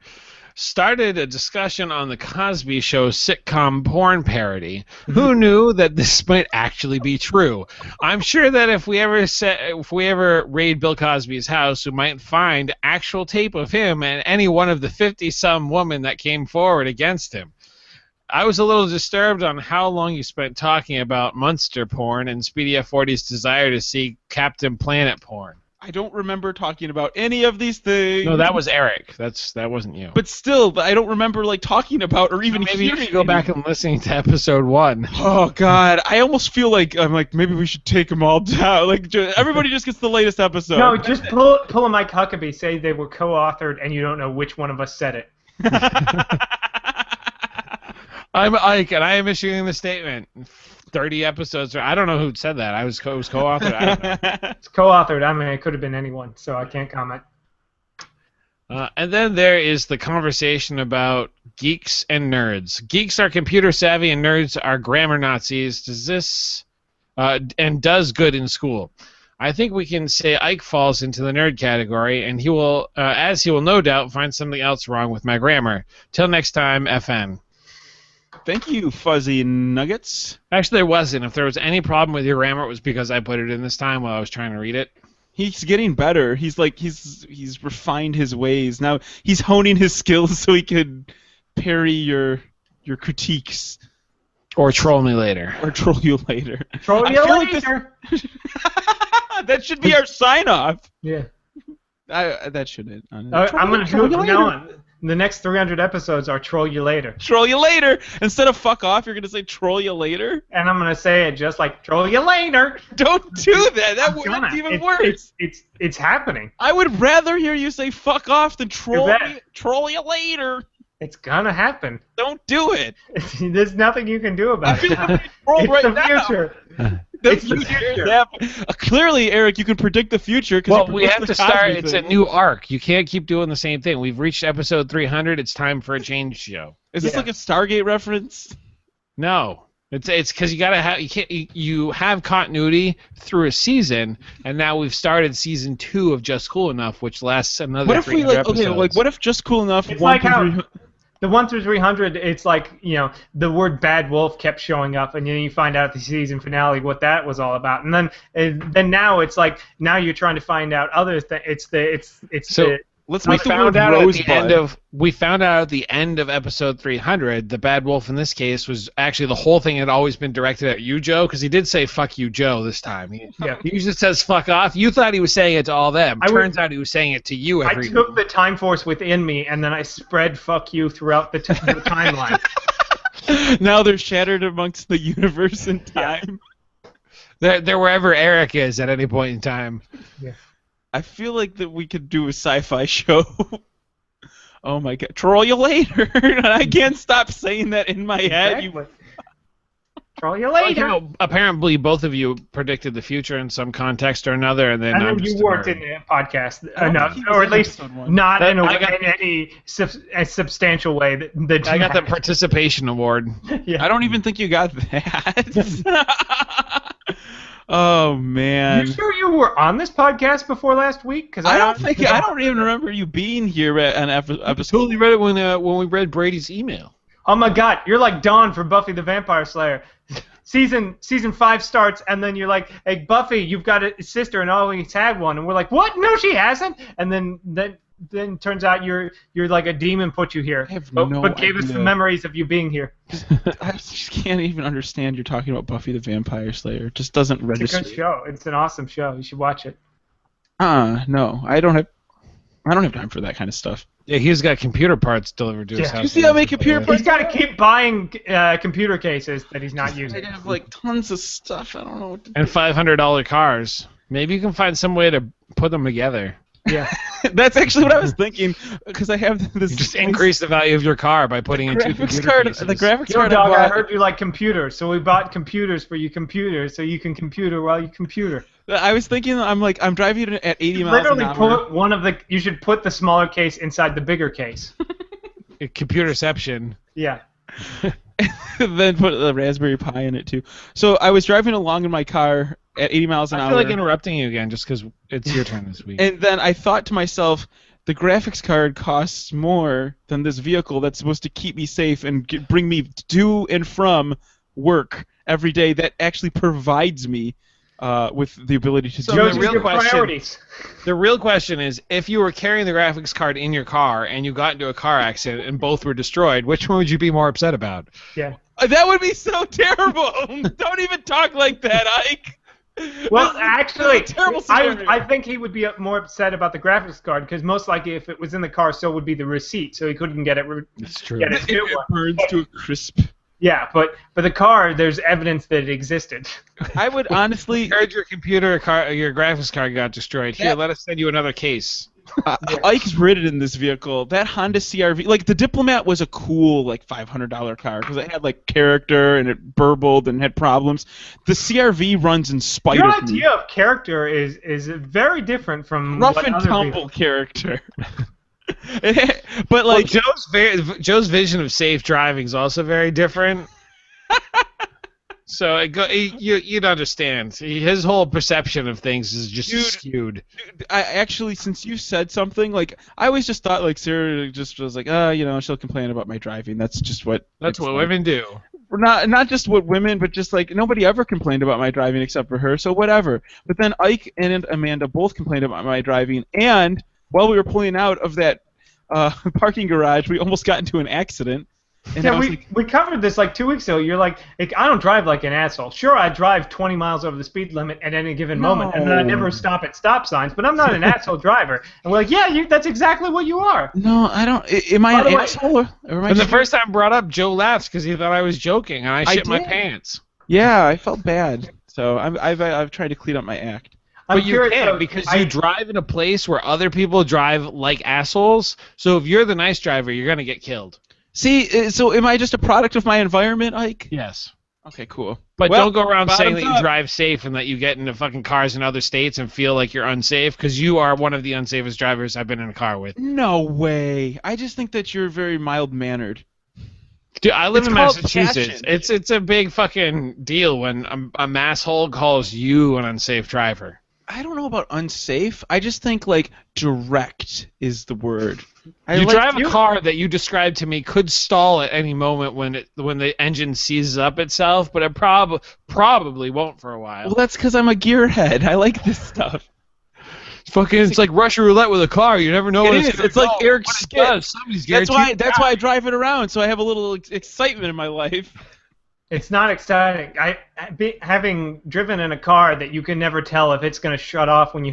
Started a discussion on the Cosby Show's sitcom porn parody. Who knew that this might actually be true? I'm sure that if we ever raid Bill Cosby's house, we might find actual tape of him and any one of the 50-some women that came forward against him. I was a little disturbed on how long you spent talking about Munster porn and Speedy F40's desire to see Captain Planet porn. I don't remember talking about any of these things. No, that was Eric. That wasn't you. But still, I don't remember like talking about or even maybe you should go back and listening to episode 1. Oh God, I almost feel like maybe we should take them all down. Like everybody just gets the latest episode. No, just pull a Mike Huckabee. Say they were co-authored, and you don't know which one of us said it. I'm Ike, and I am issuing the statement. 30 episodes. I don't know who said that. It was co-authored. I don't know. It's co-authored. I mean, it could have been anyone, so I can't comment. And then there is the conversation about geeks and nerds. Geeks are computer savvy, and nerds are grammar Nazis. Does good in school. I think we can say Ike falls into the nerd category, and he will no doubt find something else wrong with my grammar. Till next time, FN. Thank you, Fuzzy Nuggets. Actually, there wasn't. If there was any problem with your grammar, it was because I put it in this time while I was trying to read it. He's getting better. He's refined his ways. Now he's honing his skills so he could parry your critiques. Or troll me later. Or troll you later. Troll you later. That should be our sign-off. Yeah. That shouldn't. I'm going to do it from now on. The next 300 episodes are troll you later. Troll you later. Instead of fuck off, you're going to say troll you later? And I'm going to say it just like troll you later. Don't do that. That's even worse. It's happening. I would rather hear you say fuck off than troll you later. It's going to happen. Don't do it. There's nothing you can do about it. It's the future. It's the future. Clearly, Eric, you can predict the future. Well, we have to start. It's a new arc. You can't keep doing the same thing. We've reached episode 300. It's time for a change show. Is this like a Stargate reference? No. It's because you have continuity through a season, and now we've started season 2 of Just Cool Enough, which lasts another 300 episodes. What if Just Cool Enough? It's like how the 1 through 300, it's like, the word Bad Wolf kept showing up, and then you find out at the season finale what that was all about, and then now it's like now you're trying to find out other things. Let's We make the found word out rosebud. we found out at the end of episode 300, the Bad Wolf in this case was actually the whole thing had always been directed at you, Joe, because he did say "fuck you, Joe" this time. He usually says "fuck off." You thought he was saying it to all them. Turns out he was saying it to you. I took the Time Force within me, and then I spread "fuck you" throughout the timeline. Now they're shattered amongst the universe and time. They're wherever Eric is at any point in time. Yeah. I feel like that we could do a sci-fi show. Oh my god, troll you later! I can't stop saying that in my head. Exactly. Troll you later. Apparently, both of you predicted the future in some context or another, and then you weren't in the podcast enough, or or at least not in any substantial way. That I got the participation award. Yeah. I don't even think you got that. Oh man! You sure you were on this podcast before last week? Because I don't even remember you being here at an episode. I totally read it when we read Brady's email. Oh my God, you're like Dawn from Buffy the Vampire Slayer. Season 5 starts, and then you're like, "Hey Buffy, you've got a sister, and always had one." And we're like, "What? No, she hasn't." And then turns out you're like a demon put you here, but gave us the memories of you being here. I just can't even understand you're talking about Buffy the Vampire Slayer. It just doesn't register. It's a good show. It's an awesome show. You should watch it. No, I don't have time for that kind of stuff. Yeah, he's got computer parts delivered to his house. You see how many computer parts? He's got to keep buying computer cases that he's not using. I have like tons of stuff. I don't know what to do. And $500 cars. Maybe you can find some way to put them together. Yeah. That's actually what I was thinking, because I have this. You just increase the value of your car by putting in two computer pieces. The graphics Yo, card dog, I I heard you like computers, so we bought computers for you computers, so you can computer while you computer. I was thinking, I'm driving at 80 miles an hour. You should put the smaller case inside the bigger case. Computerception. Yeah. Then put the Raspberry Pi in it too. So I was driving along in my car at 80 miles an hour. I feel like interrupting you again just because it's your turn this week. And then I thought to myself, the graphics card costs more than this vehicle that's supposed to keep me safe and bring me to and from work every day, that actually provides me with the ability to do the real question is, if you were carrying the graphics card in your car and you got into a car accident and both were destroyed, which one would you be more upset about? Yeah. That would be so terrible. Don't even talk like that, Ike. Well, actually, terrible I think he would be more upset about the graphics card, because most likely if it was in the car, so would be the receipt, so he couldn't get it. That's true. It burns to a crisp. Yeah, but the car, there's evidence that it existed. I would honestly. You heard your your graphics card got destroyed. Here, let us send you another case. Ike's ridden in this vehicle. That Honda CR-V, like the Diplomat, was a cool like $500 car because it had like character and it burbled and had problems. The CR-V runs in spite Your of me. idea of character is very different from rough what and other tumble people. character. But like Joe's vision of safe driving is also very different. So you'd understand. His whole perception of things is just skewed. I actually, since you said something, like I always just thought like Sarah just was like, she'll complain about my driving. That's just what. That's what women do. Not just what women, but just like nobody ever complained about my driving except for her. So whatever. But then Ike and Amanda both complained about my driving, and while we were pulling out of that parking garage, we almost got into an accident. And yeah, we covered this like 2 weeks ago. You're like, I don't drive like an asshole. Sure, I drive 20 miles over the speed limit at any given moment, and then I never stop at stop signs, but I'm not an asshole driver. And we're like, yeah, that's exactly what you are. No, I don't. Am I an asshole? And the first time brought up, Joe laughed because he thought I was joking, and I shit my pants. Yeah, I felt bad. So I've tried to clean up my act. But you can't, because you drive in a place where other people drive like assholes. So if you're the nice driver, you're gonna get killed. See, so am I just a product of my environment, Ike? Yes. Okay, cool. But don't go around saying that you drive safe and that you get into fucking cars in other states and feel like you're unsafe, because you are one of the unsafest drivers I've been in a car with. No way. I just think that you're very mild-mannered. Dude, I live in Massachusetts. It's a big fucking deal when a masshole calls you an unsafe driver. I don't know about unsafe. I just think like direct is the word. You drive a car that you described to me could stall at any moment when the engine seizes up itself, but it probably won't for a while. Well, that's because I'm a gearhead. I like this stuff. It's like Russian roulette with a car. You never know when it's going to go. It's like Eric's skit. That's why I drive it around, so I have a little excitement in my life. It's not exciting. Having driven in a car that you can never tell if it's going to shut off when you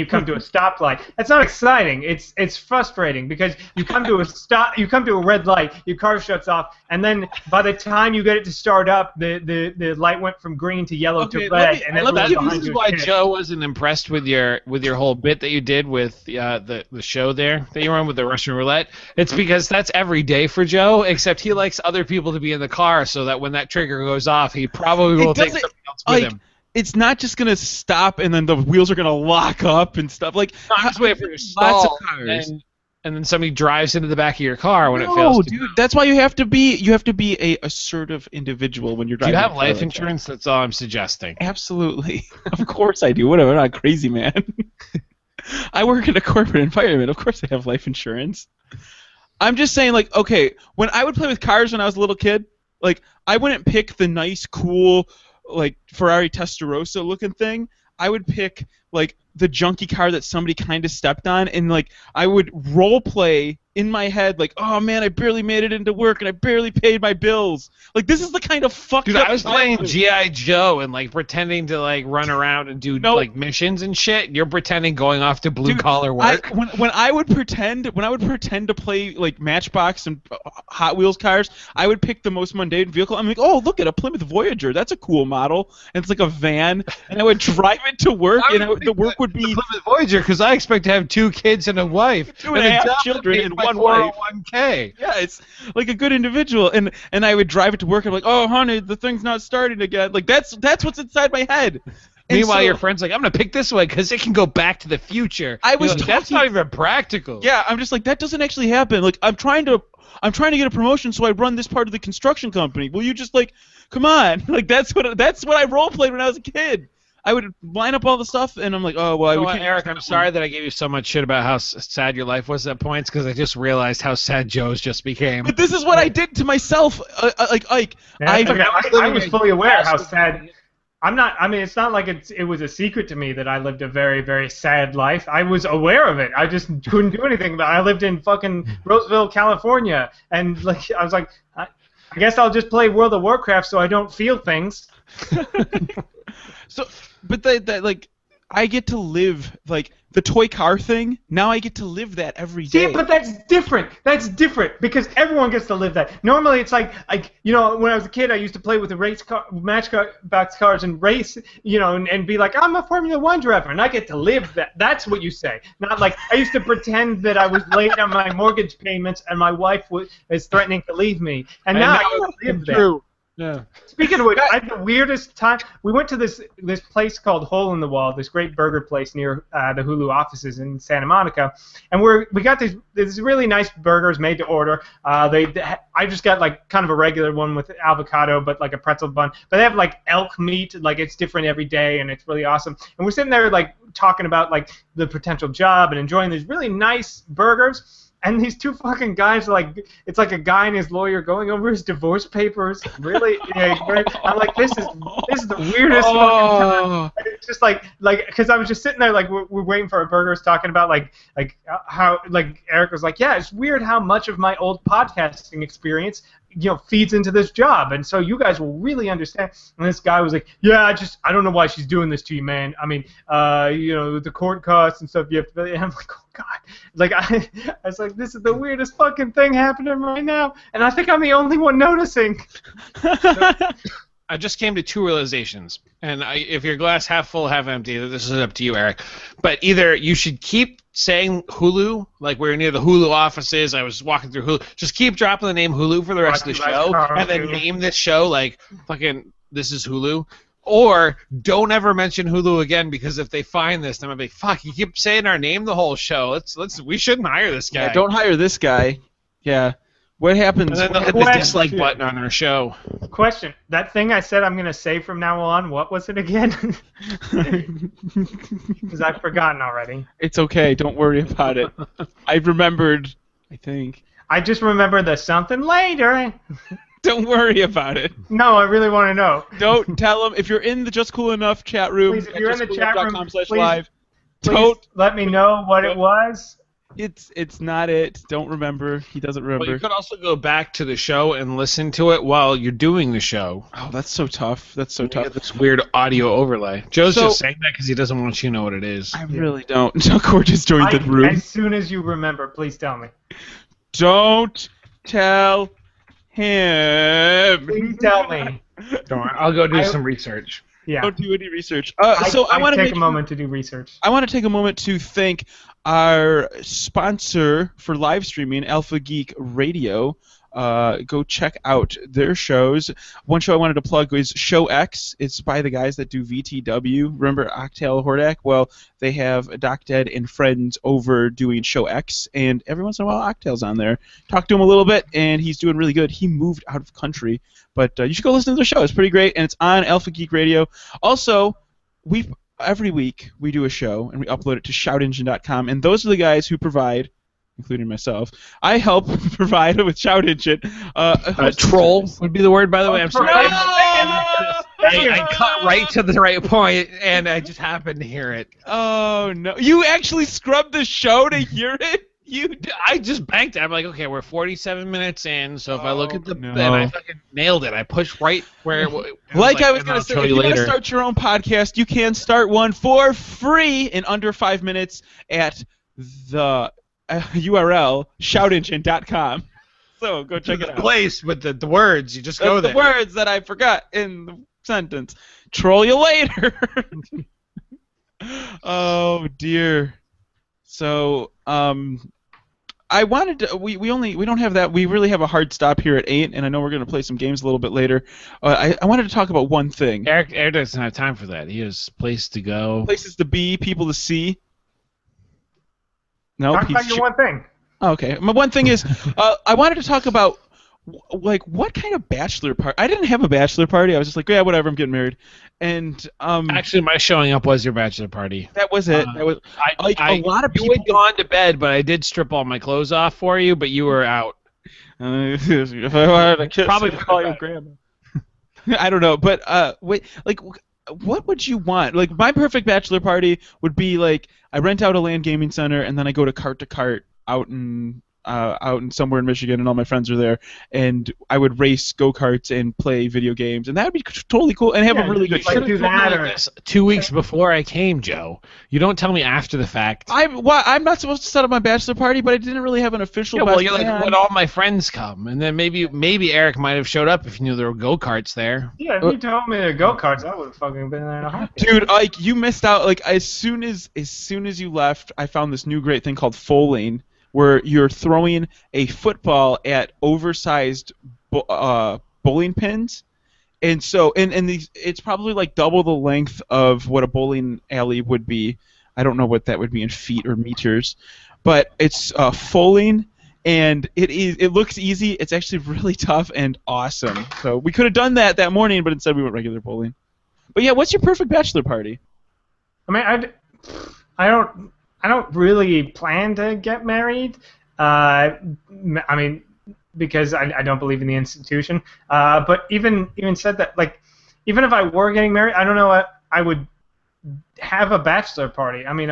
come to a stoplight. That's not exciting. It's frustrating because you come to a red light, your car shuts off, and then by the time you get it to start up, the light went from green to yellow to red, and this is why Joe wasn't impressed with your whole bit that you did with the show there that you were on with the Russian roulette. It's because that's every day for Joe, except he likes other people to be in the car so that when that trigger goes off, he probably will take something else with him. It's not just gonna stop and then the wheels are gonna lock up and stuff. Like, just wait for your stall, lots of cars. And then somebody drives into the back of your car when it fails. No, dude, that's why you have to be a assertive individual when you're driving. Do you have life insurance? That's all I'm suggesting. Absolutely, of course I do. Whatever, I'm not crazy, man. I work in a corporate environment. Of course I have life insurance. I'm just saying, like, okay, when I would play with cars when I was a little kid, like, I wouldn't pick the nice, cool, like, Ferrari Testarossa looking thing. I would pick, like, the junky car that somebody kind of stepped on, and, like, I would role play in my head, like, oh man, I barely made it into work and I barely paid my bills. Like, this is the kind of fucked up. Dude, I was playing G.I. Joe and, like, pretending to, like, run around and do like missions and shit. You're pretending going off to blue collar work. When I would pretend to play, like, Matchbox and Hot Wheels cars, I would pick the most mundane vehicle. I'm like, oh, look at a Plymouth Voyager. That's a cool model. And it's like a van, and I would drive it to work, and the work would be Plymouth Voyager because I expect to have 2 kids and a wife, 2.5 children and one wife. 401k. Yeah, it's like a good individual, and I would drive it to work. And I'm like, oh, honey, the thing's not starting again. Like, that's what's inside my head. Meanwhile, your friend's like, I'm gonna pick this way because it can go back to the future. That's not even practical. Yeah, I'm just like, that doesn't actually happen. Like, I'm trying to get a promotion, so I run this part of the construction company. Will you just, like, come on? Like, that's what I role played when I was a kid. I would line up all the stuff, and I'm like, oh, well, Eric, I'm sorry that I gave you so much shit about how sad your life was at points, because I just realized how sad Joe's just became. But this is what I did to myself, like Ike. Yeah, I was fully aware how sad. It's not like it was a secret to me that I lived a very, very sad life. I was aware of it. I just couldn't do anything about it. I lived in fucking Roseville, California, and, like, I was like, I guess I'll just play World of Warcraft so I don't feel things. So, but like, I get to live, like, the toy car thing. Now I get to live that every day. See, but that's different. That's different because everyone gets to live that. Normally, it's like when I was a kid, I used to play with the Matchbox cars and race, and be like, I'm a Formula One driver, and I get to live that. That's what you say. Not like I used to pretend that I was late on my mortgage payments and my wife is threatening to leave me, and now I live that. Yeah. Speaking of which, I had the weirdest time. We went to this place called Hole in the Wall, this great burger place near the Hulu offices in Santa Monica, and we got these really nice burgers made to order. I just got, like, kind of a regular one with avocado, but like a pretzel bun. But they have, like, elk meat, like, it's different every day, and it's really awesome. And we're sitting there, like, talking about, like, the potential job and enjoying these really nice burgers. And these 2 fucking guys, like, it's like a guy and his lawyer going over his divorce papers. Really, I'm like, this is the weirdest fucking time. It's just like, because I was just sitting there, like, we're waiting for our burgers, talking about, like how, like, Eric was like, yeah, it's weird how much of my old podcasting experience, feeds into this job, and so you guys will really understand. And this guy was like, yeah, I don't know why she's doing this to you, man. I mean, the court costs and stuff you have to pay. And I'm like, oh god, like I was like, this is the weirdest fucking thing happening right now, and I think I'm the only one noticing. I just came to 2 realizations, and if your glass half full, half empty, this is up to you, Eric. But either you should keep saying Hulu, like we're near the Hulu offices, I was walking through Hulu, just keep dropping the name Hulu for the rest of the show, and then name this show like fucking this is Hulu. Or don't ever mention Hulu again, because if they find this, then I'm like, fuck, you keep saying our name the whole show. We shouldn't hire this guy. Yeah, don't hire this guy. Yeah. What happens? And then they'll hit the dislike button on our show. Question. That thing I said I'm going to say from now on, what was it again? Because I've forgotten already. It's okay. Don't worry about it. I've remembered I think. I just remember the something later. Don't worry about it. No, I really want to know. Don't tell them. If you're in the Just Cool Enough chat room, Please, if you're in the chat room, live, please don't let me know what it was. It's not it. Don't remember. He doesn't remember. Well, you could also go back to the show and listen to it while you're doing the show. Oh, that's so tough. That's so You tough. get this weird audio overlay. Joe's just saying that because he doesn't want you to know what it is. I really don't. Duckworth just joined the room. As soon as you remember, please tell me. Don't tell him. Please tell me. Don't worry, I'll go do some research. Yeah. Don't do any research. I want to take a moment to do research. I want to take a moment to thank our sponsor for live streaming, Alpha Geek Radio. Go check out their shows. One show I wanted to plug is Show X. It's by the guys that do VTW. Remember Octal Hordak? Well, they have Doc Dead and friends over doing Show X, and every once in a while Octal's on there. Talked to him a little bit, and he's doing really good. He moved out of country, but you should go listen to the show. It's pretty great, and it's on Alpha Geek Radio. Also, every week we do a show, and we upload it to shoutengine.com, and those are the guys who provide, including myself, I help provide with Shout Engine. Troll would be the word, by the way. I'm sorry. No! I cut right to the right point, and I just happened to hear it. Oh, no. You actually scrubbed the show to hear it? I just banked it. I'm like, okay, we're 47 minutes in, so if I look at no. and I fucking nailed it. I pushed right where it was. Like I was and going I'll to say, tell if you you want to later. start your own podcast, you can start one for free in under 5 minutes at the URL, shoutengine.com. So go check it out. Place with the words. You just go there. The words that I forgot in the sentence. Troll you later. Oh, dear. So, I wanted to. We don't have that. We really have a hard stop here at 8, and I know we're going to play some games a little bit later. I wanted to talk about one thing. Eric doesn't have time for that. He has place to go. Places to be, people to see. No, Talk about your one thing. Okay, my one thing is, I wanted to talk about like what kind of bachelor party. I didn't have a bachelor party. I was just like, yeah, whatever. I'm getting married, and Actually, my showing up was your bachelor party. that was it. That was like a lot of people. You had gone to bed, but I did strip all my clothes off for you, but you were out. If I wanted to kiss, Probably I'd call your grandma. I don't know, but wait, like, what would you want? Like, my perfect bachelor party would be like I rent out a LAN gaming center, and then I go to cart out in somewhere in Michigan, and all my friends are there, and I would race go-karts and play video games, and that would be totally cool, and have a really good like time. do that or 2 weeks before I came, Joe. You don't tell me after the fact. I'm not supposed to set up my bachelor party, but I didn't really have an official. Yeah, well, bachelor you're like, plan. when all my friends come, and then maybe Eric might have showed up if you knew there were go-karts there. yeah, if you told me the go-karts, I would have fucking been there in a heartbeat. Dude, like you missed out. Like as soon as you left, I found this new great thing called foaling, where you're throwing a football at oversized bowling pins, and so and these it's probably like double the length of what a bowling alley would be. I don't know what that would be in feet or meters, but it's foaling, and it looks easy. It's actually really tough and awesome. So we could have done that morning, but instead we went regular bowling. But yeah, what's your perfect bachelor party? I mean, I don't really plan to get married. I mean, because I don't believe in the institution. But even said that, like, even if I were getting married, I don't know what I would have a bachelor party. I mean,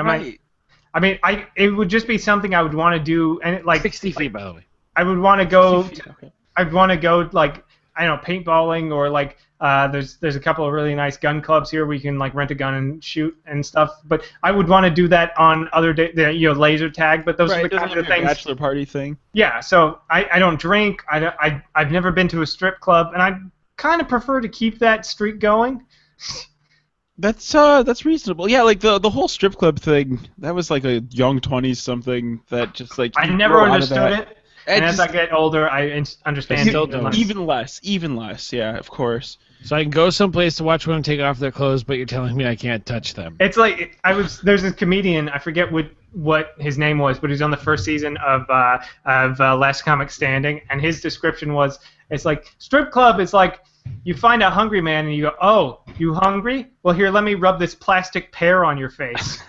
it would just be something I would want to do, and 60 feet, by the way. I would want to go. 60 feet, okay. I'd want to go like I don't know, paintballing or like there's a couple of really nice gun clubs here where you can like rent a gun and shoot and stuff. But I would want to do that on other days, laser tag. But those are the kinds of things. Bachelor party thing. Yeah, so I don't drink. I've never been to a strip club, and I kind of prefer to keep that streak going. That's reasonable. Yeah, like the whole strip club thing. That was like a young 20s something that just like I never understood it. And as I get older, I understand it. Even less. Yeah, of course. So I can go someplace to watch women take off their clothes, but you're telling me I can't touch them. It's like there's this comedian, I forget what his name was, but he's on the first season of Last Comic Standing, and his description was, it's like strip club is like You find a hungry man and you go, "Oh, you hungry? Well, here, let me rub this plastic pear on your face."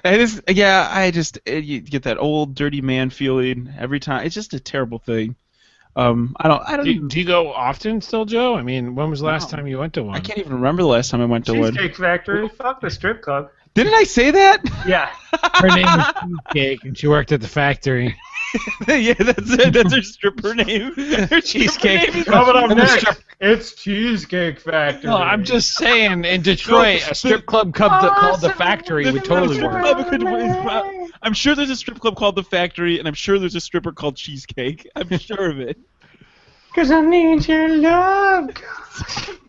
You get that old dirty man feeling every time. It's just a terrible thing. I don't. Do you go often still, Joe? I mean, when was the last No. time you went to one? I can't even remember the last time I went to one. Cheesecake Factory. Fuck the strip club. Didn't I say that? Yeah. Her name was Cheesecake, and she worked at the factory. Yeah, that's it. That's her stripper name. Her Cheesecake. stripper name is- Coming up And the next, strip- it's Cheesecake Factory. No, I'm just saying, in Detroit, a strip club called the Factory would totally Strip work. club I'm sure there's a strip club called the Factory, and I'm sure there's a stripper called Cheesecake. I'm sure of it. 'Cause I need your love.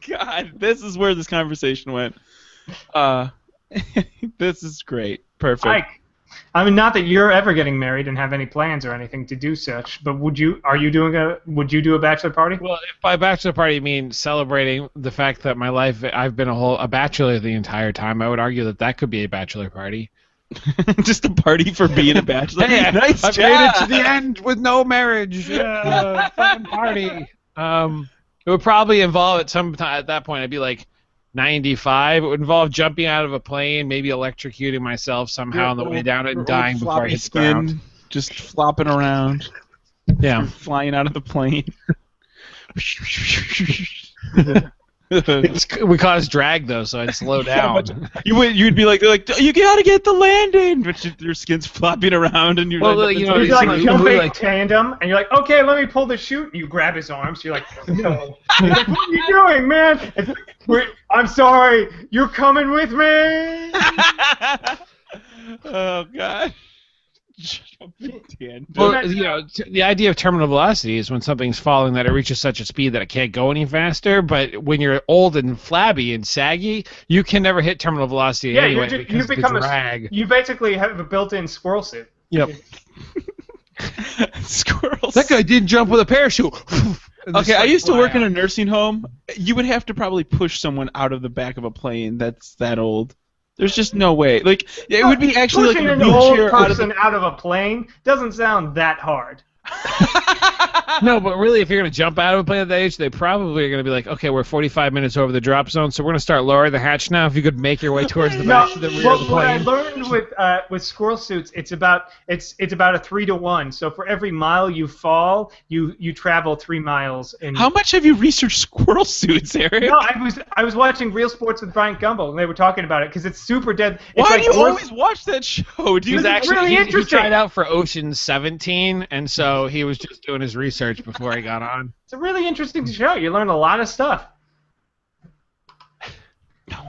God, this is where this conversation went. This is great. Perfect. Ike, I mean, not that you're ever getting married and have any plans or anything to do such, but would you do a bachelor party? Well, if by bachelor party you mean celebrating the fact that my life, I've been a bachelor the entire time, I would argue that could be a bachelor party. Just a party for being a bachelor. Hey, nice I've job. made it to the end with no marriage. Fun party. It would probably involve at that point. I'd be like 95. It would involve jumping out of a plane, maybe electrocuting myself somehow on the way down it and dying before I hit the ground. Just flopping around. Yeah. Flying out of the plane. We cause drag though, so I'd slow down. You'd be like, you gotta get the landing, but your skin's flopping around, and you're You're like jumping tandem, and you're like, okay, let me pull the chute. And you grab his arms. You're like, no. He's like, what are you doing, man? It's like, wait, I'm sorry. You're coming with me. Oh God. Jumping tandem. Well, the idea of terminal velocity is when something's falling that it reaches such a speed that it can't go any faster. But when you're old and flabby and saggy, you can never hit terminal velocity anyway because of the drag. You basically have a built-in squirrel suit. Yep. Squirrels. That guy didn't jump with a parachute. Okay, I used to work in a nursing home. You would have to probably push someone out of the back of a plane that's that old. There's just no way. Like, it would be actually pushing like a an old wheelchair person out of a plane doesn't sound that hard. No, but really, if you're going to jump out of a plane at that age, they probably are going to be like, okay, we're 45 minutes over the drop zone, so we're going to start lowering the hatch now. If you could make your way towards the back, the rear of the plane. What I learned with squirrel suits, it's about a 3-to-1. So for every mile you fall, you travel 3 miles. How much have you researched squirrel suits, Eric? No, I was watching Real Sports with Brian Gumbel, and they were talking about it because it's super dead. It's Why like do you always watch that show? He tried out for Ocean's 17, and so he was just doing his research before he got on. It's a really interesting show. You learn a lot of stuff.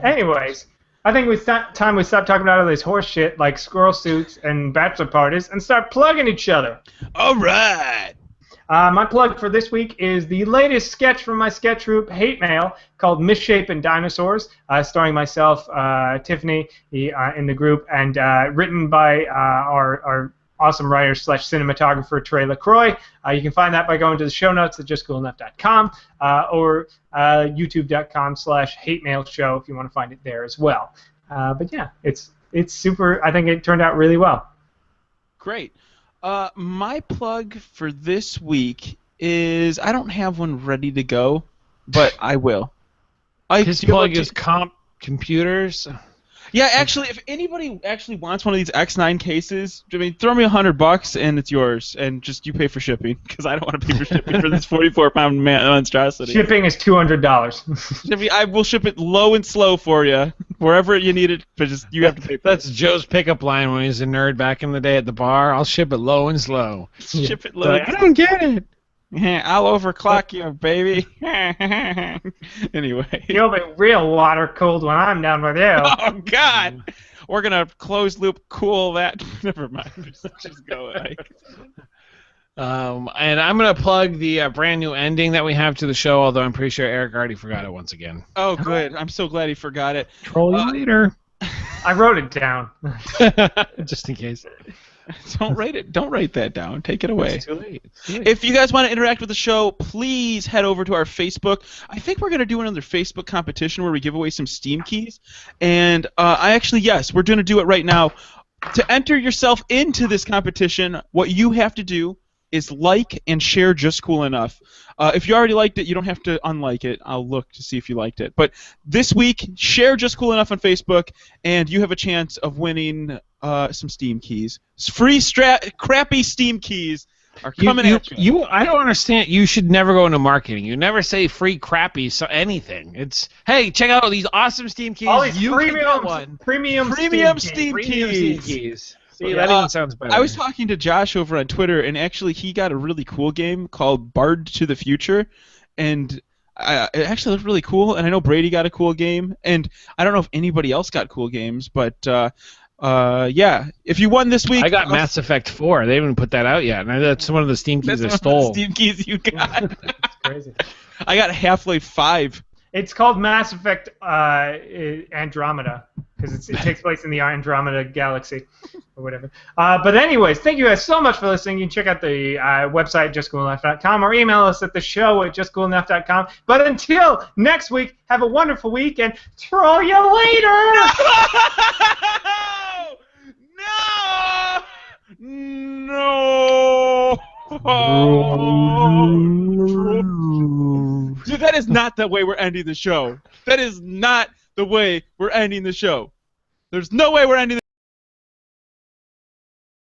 Anyways, I think it's time we stop talking about all this horse shit like squirrel suits and bachelor parties and start plugging each other. All right. My plug for this week is the latest sketch from my sketch group, Hate Mail, called Misshapen Dinosaurs, starring myself, Tiffany, in the group, and written by our awesome writer / cinematographer Trey LaCroix. You can find that by going to the show notes at justcoolenough.com or youtube.com/hatemailshow if you want to find it there as well. But yeah, it's super. I think it turned out really well. Great. My plug for this week is I don't have one ready to go, but I will. His plug is Comp Computers. Yeah, actually, if anybody actually wants one of these X9 cases, I mean, throw me $100 and it's yours, and just you pay for shipping because I don't want to pay for shipping for this 44-pound monstrosity. Shipping is $200. I will ship it low and slow for you, wherever you need it, but just you have to pay for That's Joe's pickup line when he was a nerd back in the day at the bar. I'll ship it low and slow. Ship it low. I don't get it. I'll overclock you, baby. Anyway. You'll be real water cooled when I'm done with you. Oh, God. We're going to close loop cool that. Never mind. Just go. And I'm going to plug the brand new ending that we have to the show, although I'm pretty sure Eric already forgot it once again. Oh, good. I'm so glad he forgot it. Troll you later. I wrote it down. Just in case. Don't write that down. Take it away. It's too late. If you guys want to interact with the show, please head over to our Facebook. I think we're going to do another Facebook competition where we give away some Steam keys. And yes, we're going to do it right now. To enter yourself into this competition, what you have to do is like and share Just Cool Enough. If you already liked it, you don't have to unlike it. I'll look to see if you liked it. But this week, share Just Cool Enough on Facebook, and you have a chance of winning some Steam keys. Free crappy Steam keys are coming at you. I don't understand. You should never go into marketing. You never say free crappy anything. It's, hey, check out all these awesome Steam keys. All these you premium Steam keys. See, that even sounds better. I was talking to Josh over on Twitter, and actually he got a really cool game called Bard to the Future, and it actually looked really cool. And I know Brady got a cool game, and I don't know if anybody else got cool games, but yeah, if you won this week, I got Mass Effect 4. They haven't put that out yet, and that's one of the Steam keys I stole. That's one of the Steam keys you got. That's crazy. I got Half-Life 5. It's called Mass Effect Andromeda because it takes place in the Andromeda galaxy or whatever. But anyways, thank you guys so much for listening. You can check out the website, justcoolenough.com, or email us at the show at justcoolenough.com. But until next week, have a wonderful week, and throw you later! No! Dude, that is not the way we're ending the show. That is not the way we're ending the show. There's no way we're ending